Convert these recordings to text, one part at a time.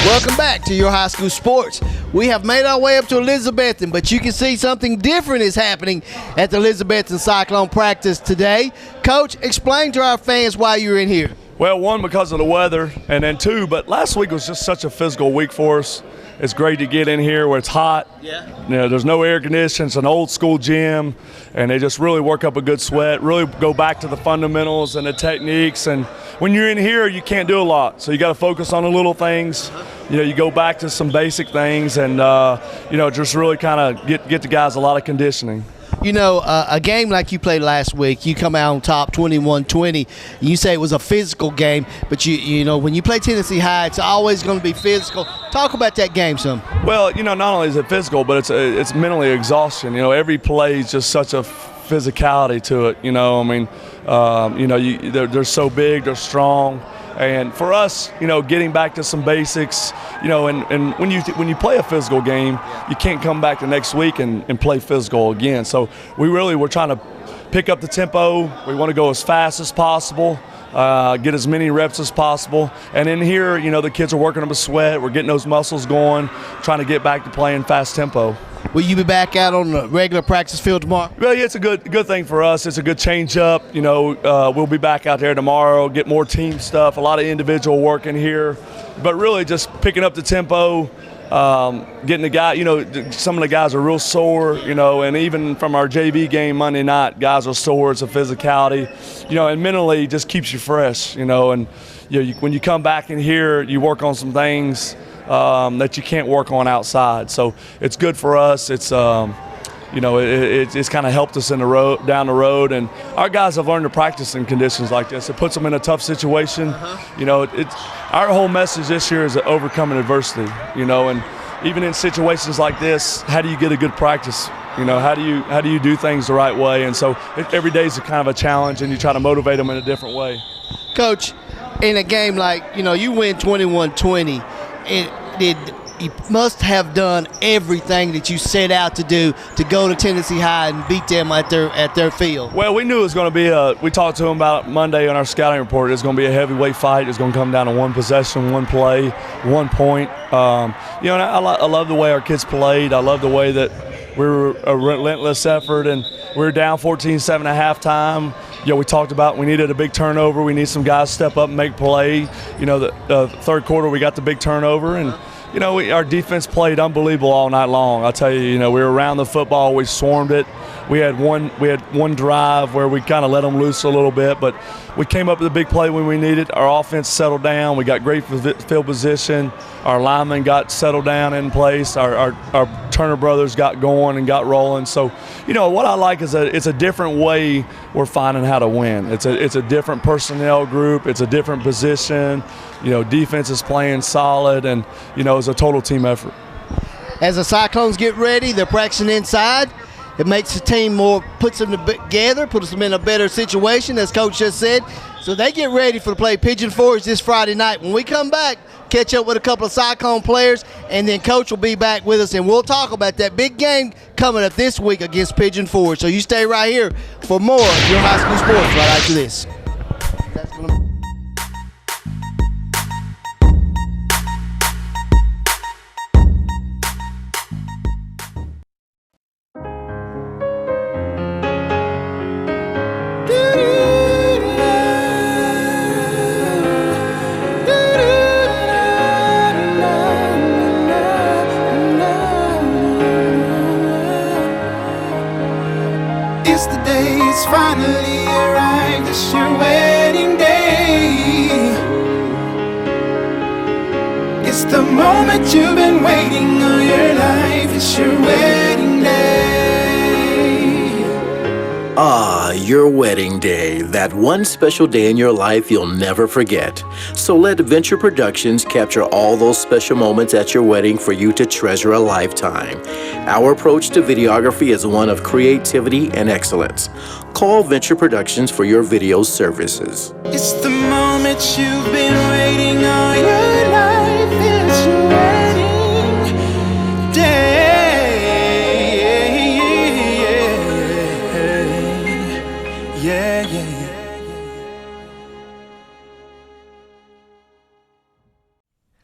Welcome back to your high school sports. We have made our way up to Elizabethton, but you can see something different is happening at the Elizabethton Cyclone practice today. Coach, explain to our fans why you're in here. Well, one, because of the weather, and then two, but last week was just such a physical week for us. It's great to get in here where it's hot. Yeah. You know, there's no air conditioning. It's an old school gym, and they just really work up a good sweat, really go back to the fundamentals and the techniques. And when you're in here, you can't do a lot, so you got to focus on the little things. You know, you go back to some basic things, and you know, just really kind of get the guys a lot of conditioning. You know, a game like you played last week, you come out on top 21-20. You say it was a physical game, but you know, when you play Tennessee High, it's always going to be physical. Talk about that game some. Well, you know, not only is it physical, but it's mentally exhaustion. You know, every play is just such a physicality to it. You know, I mean, you know, they're so big, they're strong. And for us, you know, getting back to some basics, you know, and when you play a physical game, you can't come back the next week and play physical again. So we're trying to pick up the tempo. We want to go as fast as possible, get as many reps as possible. And in here, you know, the kids are working up a sweat. We're getting those muscles going, trying to get back to playing fast tempo. Will you be back out on the regular practice field tomorrow? Well, yeah, it's a good thing for us. It's a good change up. You know, we'll be back out there tomorrow, get more team stuff, a lot of individual work in here. But really just picking up the tempo, getting the guy, you know, some of the guys are real sore, you know, and even from our JV game Monday night, guys are sore. It's a physicality, you know, and mentally just keeps you fresh, you know. And you know, when you come back in here, you work on some things that you can't work on outside. So it's good for us. It's you know, it's kind of helped us down the road, and our guys have learned to practice in conditions like this. It puts them in a tough situation. You know, our whole message this year is overcoming adversity. You know, and even in situations like this, how do you get a good practice? You know, how do you do things the right way? And so every day is a kind of a challenge, and you try to motivate them in a different way. Coach, in a game like, you know, you win 21-20, you must have done everything that you set out to do to go to Tennessee High and beat them at their field. Well, we knew it was going to be we talked to them about it Monday on our scouting report. It's going to be a heavyweight fight. It's going to come down to one possession, one play, 1 point. You know, and I love the way our kids played. I love the way that we were a relentless effort, and we were down 14-7 at halftime. You know, we talked about we needed a big turnover. We need some guys to step up and make play. You know, the third quarter we got the big turnover, and you know, our defense played unbelievable all night long. I'll tell you, you know, we were around the football. We swarmed it. We had one drive where we kind of let them loose a little bit, but we came up with a big play when we needed. Our offense settled down. We got great field position. Our linemen got settled down in place. Our Turner brothers got going and got rolling. So, you know, what I like is that it's a different way we're finding how to win. It's a different personnel group. It's a different position. You know, defense is playing solid, and, you know, it's a total team effort. As the Cyclones get ready, they're practicing inside. It makes the team puts them together, puts them in a better situation, as Coach just said. So they get ready for the play Pigeon Forge this Friday night. When we come back, catch up with a couple of Cyclone players, and then Coach will be back with us, and we'll talk about that big game coming up this week against Pigeon Forge. So you stay right here for more of your high school sports right after this. It's finally arrived, it's your wedding day. It's the moment you've been waiting all your life. It's your wedding day. Ah, your wedding day, that one special day in your life you'll never forget. So let Venture Productions capture all those special moments at your wedding for you to treasure a lifetime. Our approach to videography is one of creativity and excellence. Call Venture Productions for your video services. It's the moment you've been waiting all your life. It's your wedding day. Yeah, yeah, yeah.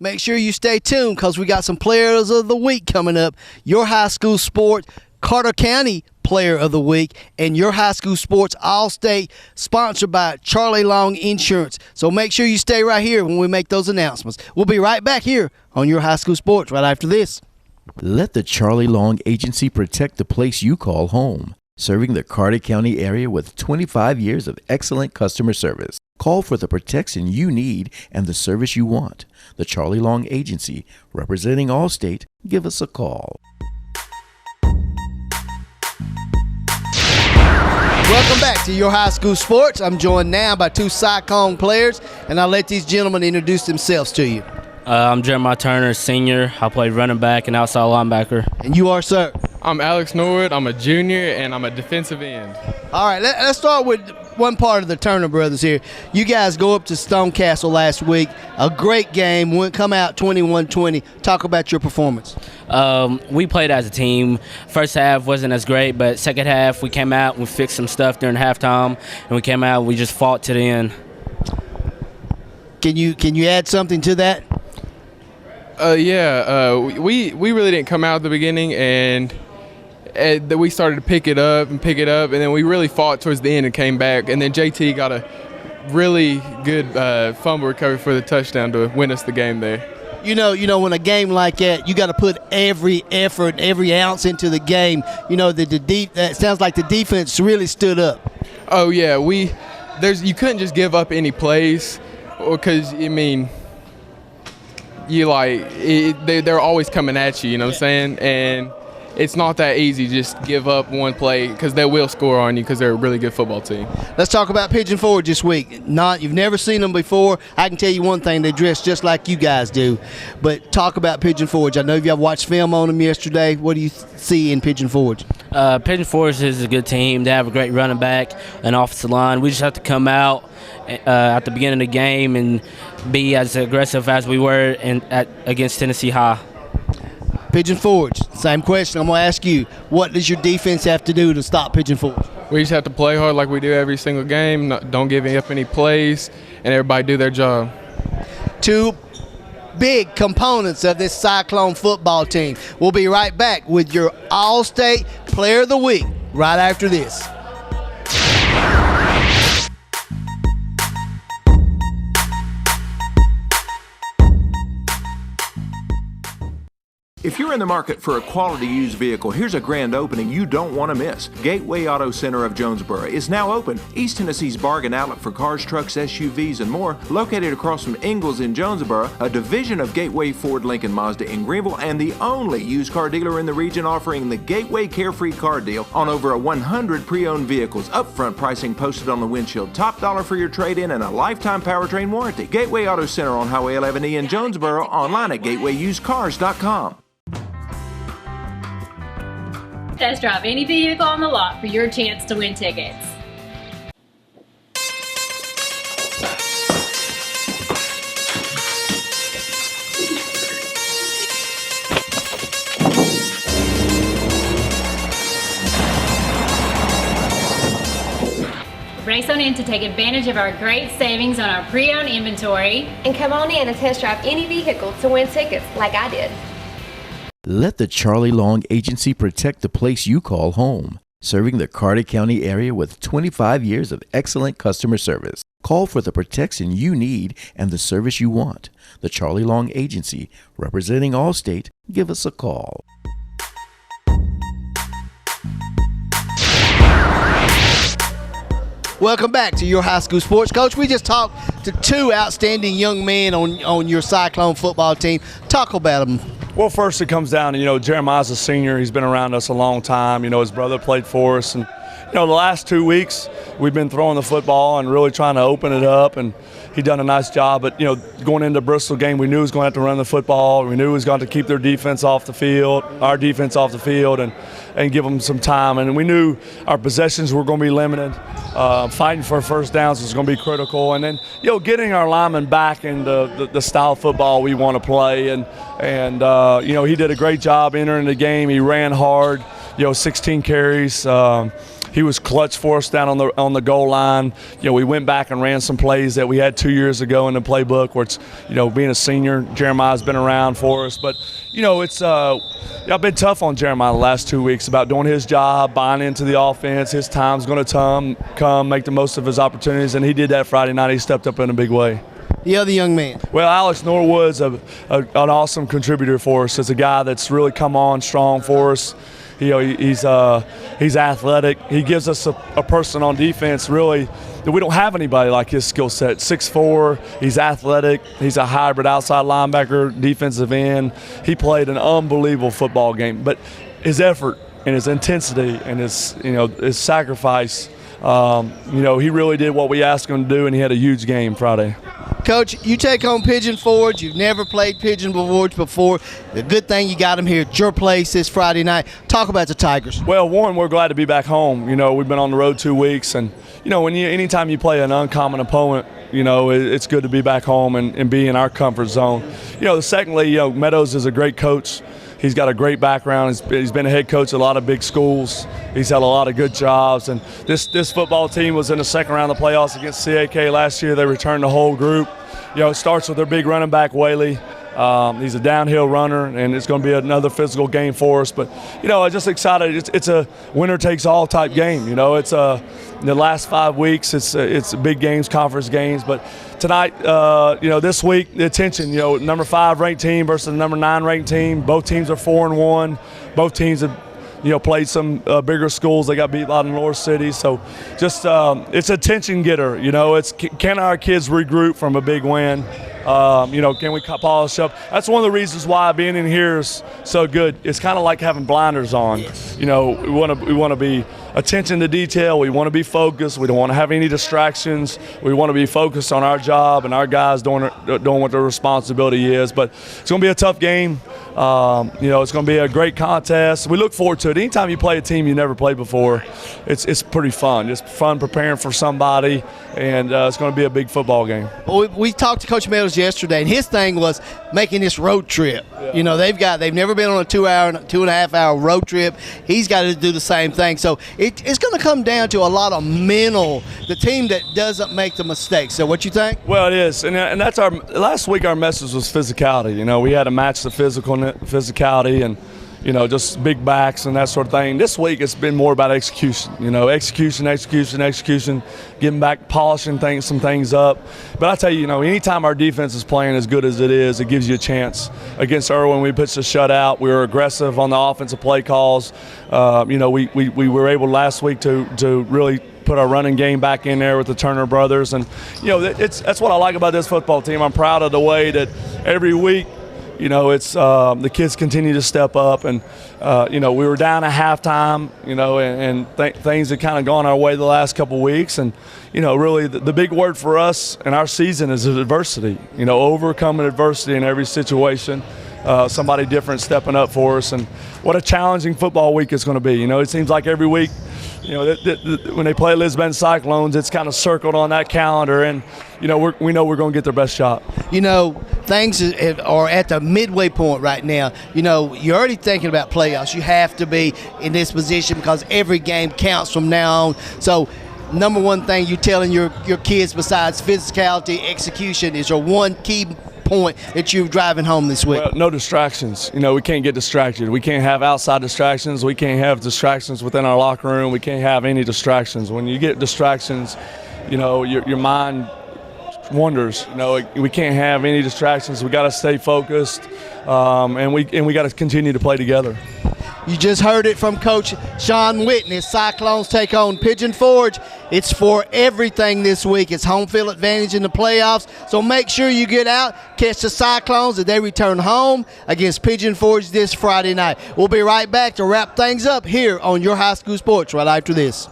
Make sure you stay tuned because we got some Players of the Week coming up. Your high school sport, Carter County Player of the Week, and Your High School Sports All-State, sponsored by Charlie Long Insurance. So make sure you stay right here when we make those announcements. We'll be right back here on Your High School Sports right after this. Let the Charlie Long Agency protect the place you call home. Serving the Carter County area with 25 years of excellent customer service. Call for the protection you need and the service you want. The Charlie Long Agency, representing Allstate. Give us a call. Welcome back to Your High School Sports. I'm joined now by two Cyclone players, and I'll let these gentlemen introduce themselves to you. I'm Jeremiah Turner, senior. I play running back and outside linebacker. And you are, sir? I'm Alex Norwood. I'm a junior, and I'm a defensive end. All right, let's start with one part of the Turner brothers here. You guys go up to Stonecastle last week. A great game. Come out 21-20. Talk about your performance. We played as a team. First half wasn't as great, but second half we came out, we fixed some stuff during halftime, and we came out, we just fought to the end. Can you add something to that? We really didn't come out at the beginning, and we started to pick it up, and then we really fought towards the end and came back. And then JT got a really good fumble recovery for the touchdown to win us the game there. You know, when a game like that, you got to put every effort, every ounce into the game. You know, that sounds like the defense really stood up. Oh yeah, you couldn't just give up any plays, because they're always coming at you. You know what I'm saying? And it's not that easy to just give up one play, because they will score on you because they're a really good football team. Let's talk about Pigeon Forge this week. You've never seen them before. I can tell you one thing, they dress just like you guys do. But talk about Pigeon Forge. I know you have watched film on them yesterday. What do you see in Pigeon Forge? Pigeon Forge is a good team. They have a great running back, an offensive line. We just have to come out at the beginning of the game and be as aggressive as we were against Tennessee High. Pigeon Forge, same question I'm going to ask you. What does your defense have to do to stop Pigeon Forge? We just have to play hard like we do every single game. Don't give up any plays, and everybody do their job. Two big components of this Cyclone football team. We'll be right back with your All-State Player of the Week right after this. If you're in the market for a quality used vehicle, here's a grand opening you don't want to miss. Gateway Auto Center of Jonesboro is now open. East Tennessee's bargain outlet for cars, trucks, SUVs, and more, located across from Ingalls in Jonesboro, a division of Gateway Ford Lincoln Mazda in Greenville, and the only used car dealer in the region offering the Gateway Carefree Car Deal on over 100 pre-owned vehicles. Upfront pricing posted on the windshield, top dollar for your trade-in, and a lifetime powertrain warranty. Gateway Auto Center on Highway 11E in Jonesboro, online at gatewayusedcars.com. Test drive any vehicle on the lot for your chance to win tickets. Race on in to take advantage of our great savings on our pre-owned inventory. And come on in and test drive any vehicle to win tickets like I did. Let the Charlie Long Agency protect the place you call home. Serving the Carter County area with 25 years of excellent customer service. Call for the protection you need and the service you want. The Charlie Long Agency, representing Allstate. Give us a call. Welcome back to Your High School Sports. Coach, we just talked to two outstanding young men on your Cyclone football team. Talk about them. Well, first it comes down to, Jeremiah's a senior. He's been around us a long time. His brother played for us. And, the last 2 weeks we've been throwing the football and really trying to open it up. And he done a nice job. But, going into Bristol game, we knew he was going to have to run the football. We knew he was going to keep their defense off the field, our defense off the field, and give them some time. And we knew our possessions were going to be limited. Fighting for first downs was going to be critical. And then, getting our linemen back into the style of football we want to play. And he did a great job entering the game. He ran hard, 16 carries. He was clutch for us down on the goal line. We went back and ran some plays that we had 2 years ago in the playbook, where it's, being a senior, Jeremiah's been around for us. But, it's I've been tough on Jeremiah the last 2 weeks about doing his job, buying into the offense. His time's going to come, make the most of his opportunities, and he did that Friday night. He stepped up in a big way. The other young man? Well, Alex Norwood's an awesome contributor for us. It's a guy that's really come on strong for us. He's athletic. He gives us a person on defense, really, that we don't have anybody like his skill set. 6'4", he's athletic. He's a hybrid outside linebacker, defensive end. He played an unbelievable football game. But his effort and his intensity and his sacrifice, he really did what we asked him to do, and he had a huge game Friday. Coach, you take on Pigeon Forge. You've never played Pigeon Forge before. The good thing you got them here at your place this Friday night. Talk about the Tigers. Well, one, we're glad to be back home. We've been on the road 2 weeks, and anytime you play an uncommon opponent, it's good to be back home and be in our comfort zone. Secondly, Meadows is a great coach. He's got a great background. He's been a head coach at a lot of big schools. He's had a lot of good jobs. And this football team was in the second round of the playoffs against CAK last year. They returned the whole group. It starts with their big running back, Whaley. He's a downhill runner, and it's going to be another physical game for us. But, I'm just excited. It's a winner-takes-all type game. It's the last 5 weeks, it's big games, conference games. But tonight, this week, the attention, number 5 ranked team versus the number 9 ranked team. Both teams are 4-1. Both teams have, played some bigger schools. They got beat by the North City. So just it's a tension getter. It's can our kids regroup from a big win? Can we polish up? That's one of the reasons why being in here is so good. It's kind of like having blinders on. We want to be attention to detail. We want to be focused. We don't want to have any distractions. We want to be focused on our job and our guys doing what their responsibility is. But it's going to be a tough game. It's going to be a great contest. We look forward to it. Anytime you play a team you never played before, it's pretty fun. It's fun preparing for somebody, and it's going to be a big football game. Well, we talked to Coach Meadows yesterday, and his thing was making this road trip. Yeah. They've never been on a 2.5 hour road trip. He's got to do the same thing. So it's going to come down to a lot of mental, the team that doesn't make the mistakes. So what you think? Well, it is, and that's last week our message was physicality. We had to match the physicality and just big backs and that sort of thing. This week it's been more about execution. Execution, getting back, polishing some things up. But I tell you, anytime our defense is playing as good as it is, it gives you a chance. Against Irwin, we pitched a shutout. We were aggressive on the offensive play calls. We were able last week to really put our running game back in there with the Turner brothers, and that's what I like about this football team. I'm proud of the way that every week, it's the kids continue to step up, and we were down at halftime, and things had kind of gone our way the last couple of weeks, and really the big word for us in our season is adversity. Overcoming adversity in every situation. Somebody different stepping up for us, and what a challenging football week it's going to be. It seems like every week, when they play Elizabethton Cyclones, it's kind of circled on that calendar, and we know we're going to get their best shot. Things are at the midway point right now. You're already thinking about playoffs. You have to be in this position because every game counts from now on. So number one thing you're telling your kids besides physicality, execution is your one key point that you're driving home this week? Well, no distractions. We can't get distracted. We can't have outside distractions. We can't have distractions within our locker room. We can't have any distractions. When you get distractions, your mind wonders. We can't have any distractions. We got to stay focused, and we got to continue to play together. You just heard it from Coach Shawn Witten. His Cyclones take on Pigeon Forge. It's for everything this week. It's home field advantage in the playoffs. So make sure you get out, catch the Cyclones as they return home against Pigeon Forge this Friday night. We'll be right back to wrap things up here on Your High School Sports right after this.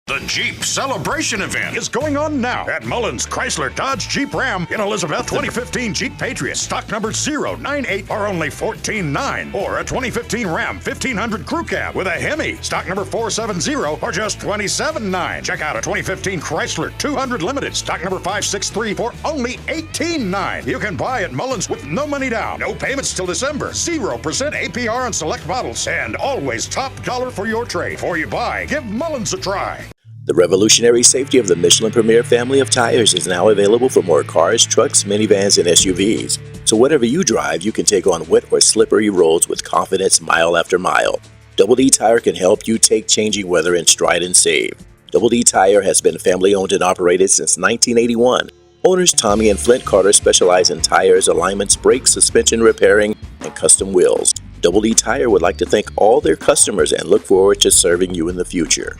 The The Jeep Celebration event is going on now at Mullins Chrysler Dodge Jeep Ram in Elizabeth. 2015 Jeep Patriot stock number 098 are only $14,900, or a 2015 Ram 1500 Crew Cab with a Hemi stock number 470 are just $27,900. Check out a 2015 Chrysler 200 Limited stock number 563 for only $18,900. You can buy at Mullins with no money down, no payments till December, 0% APR on select models, and always top dollar for your trade. Before you buy, give Mullins a try. The revolutionary safety of the Michelin Premier family of tires is now available for more cars, trucks, minivans, and SUVs. So whatever you drive, you can take on wet or slippery roads with confidence mile after mile. Double D Tire can help you take changing weather in stride and save. Double D Tire has been family owned and operated since 1981. Owners Tommy and Flint Carter specialize in tires, alignments, brakes, suspension repairing, and custom wheels. Double D Tire would like to thank all their customers and look forward to serving you in the future.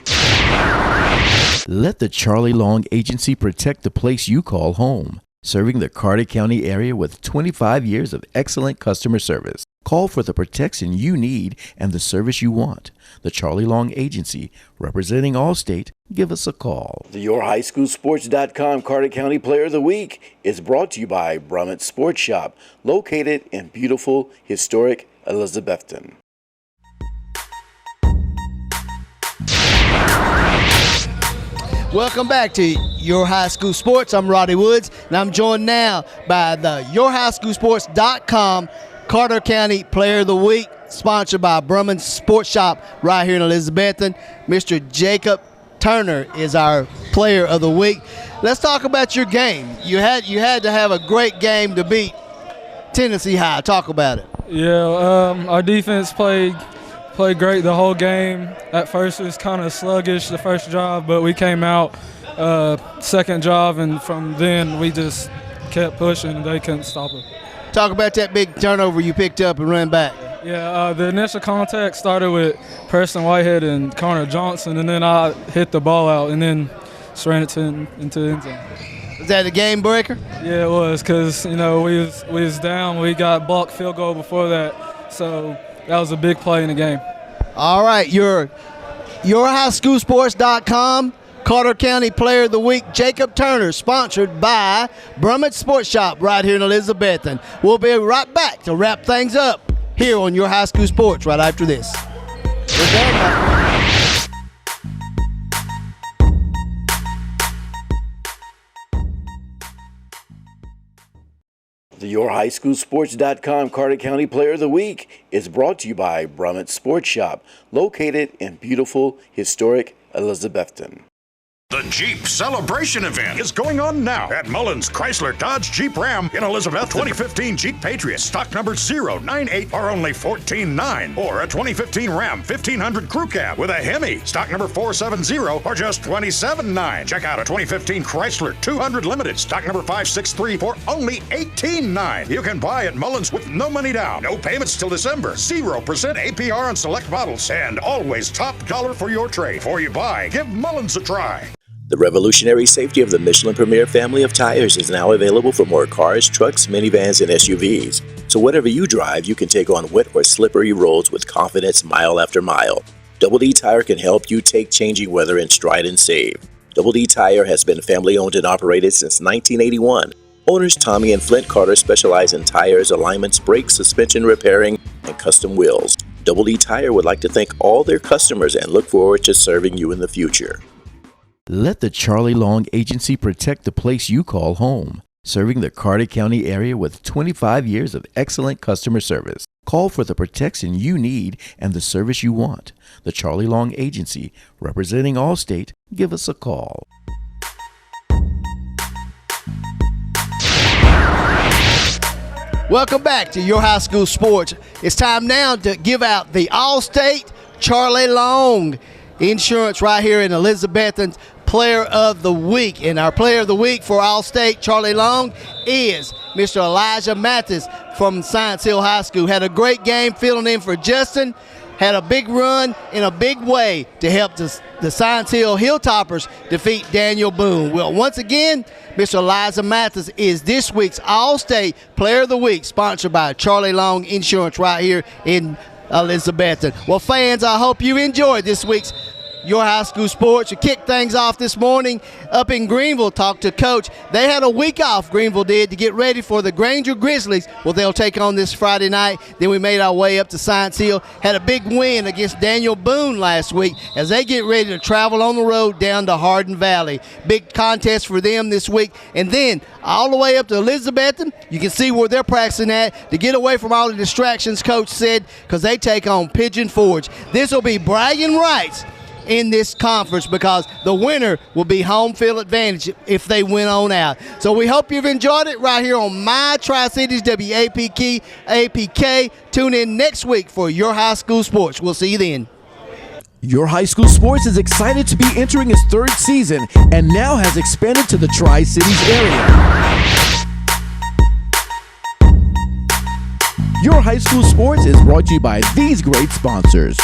Let the Charlie Long Agency protect the place you call home, serving the Carter County area with 25 years of excellent customer service. Call for the protection you need and the service you want. The Charlie Long Agency, representing Allstate. Give us a call. The YourHighSchoolSports.com Carter County Player of the Week is brought to you by Brumit Sports Shop, located in beautiful, historic Elizabethton. Welcome back to Your High School Sports. I'm Roddy Woods, and I'm joined now by the YourHighSchoolSports.com Carter County Player of the Week, sponsored by Brumit Sports Shop right here in Elizabethton. Mr. Jacob Turner is our Player of the Week. Let's talk about your game. You had to have a great game to beat Tennessee High. Talk about it. Yeah, our defense played great the whole game. At first it was kind of sluggish the first drive, but we came out second drive, and from then we just kept pushing. They couldn't stop it. Talk about that big turnover you picked up and ran back. Yeah, the initial contact started with Preston Whitehead and Connor Johnson, and then I hit the ball out and then just ran it into the end zone. Was that a game breaker? Yeah, it was, because we was down. We got blocked field goal before that, so that was a big play in the game. All right, your YourHighSchoolSports.com Carter County Player of the Week, Jacob Turner, sponsored by Brumit Sports Shop right here in Elizabethton. We'll be right back to wrap things up here on Your High School Sports right after this. We're done. The YourHighSchoolSports.com Carter County Player of the Week is brought to you by Brumit Sports Shop, located in beautiful, historic Elizabethton. The Jeep Celebration event is going on now at Mullins Chrysler Dodge Jeep Ram in Elizabeth. 2015 Jeep Patriot stock number 098 are only $14,900, or a 2015 Ram 1500 Crew Cab with a Hemi stock number 470 are just $27,900. Check out a 2015 Chrysler 200 Limited stock number 563 for only $18,900. You can buy at Mullins with no money down, no payments till December, 0% APR on select models, and always top dollar for your trade. Before you buy, give Mullins a try. The revolutionary safety of the Michelin Premier family of tires is now available for more cars, trucks, minivans, and SUVs. So whatever you drive, you can take on wet or slippery roads with confidence mile after mile. Double D Tire can help you take changing weather in stride and save. Double D Tire has been family owned and operated since 1981. Owners Tommy and Flint Carter specialize in tires, alignments, brakes, suspension repairing, and custom wheels. Double D Tire would like to thank all their customers and look forward to serving you in the future. Let the Charlie Long Agency protect the place you call home, serving the Carter County area with 25 years of excellent customer service. Call for the protection you need and the service you want. The Charlie Long Agency, representing Allstate. Give us a call. Welcome back to Your High School Sports. It's time now to give out the Allstate Charlie Long Insurance right here in Elizabethton's Player of the Week. And our Player of the Week for Allstate Charlie Long is Mr. Elijah Mathis from Science Hill High School. Had a great game filling in for Justin. Had a big run in a big way to help the Science Hill Hilltoppers defeat Daniel Boone. Well, once again, Mr. Elijah Mathis is this week's All-State Player of the Week, sponsored by Charlie Long Insurance right here in Elizabethton. Well, fans, I hope you enjoyed this week's Your High School Sports. To kick things off this morning up in Greenville, talked to Coach. They had a week off, Greenville did, to get ready for the Granger Grizzlies. Well, they'll take on this Friday night. Then we made our way up to Science Hill. Had a big win against Daniel Boone last week as they get ready to travel on the road down to Hardin Valley. Big contest for them this week. And then all the way up to Elizabethton, you can see where they're practicing at to get away from all the distractions, Coach said, because they take on Pigeon Forge. This will be bragging rights in this conference because the winner will be home field advantage if they win on out. So we hope you've enjoyed it right here on My Tri-Cities WAPK. Tune in next week for Your High School Sports. We'll see you then. Your High School Sports is excited to be entering its 3rd season and now has expanded to the Tri-Cities area. Your High School Sports is brought to you by these great sponsors.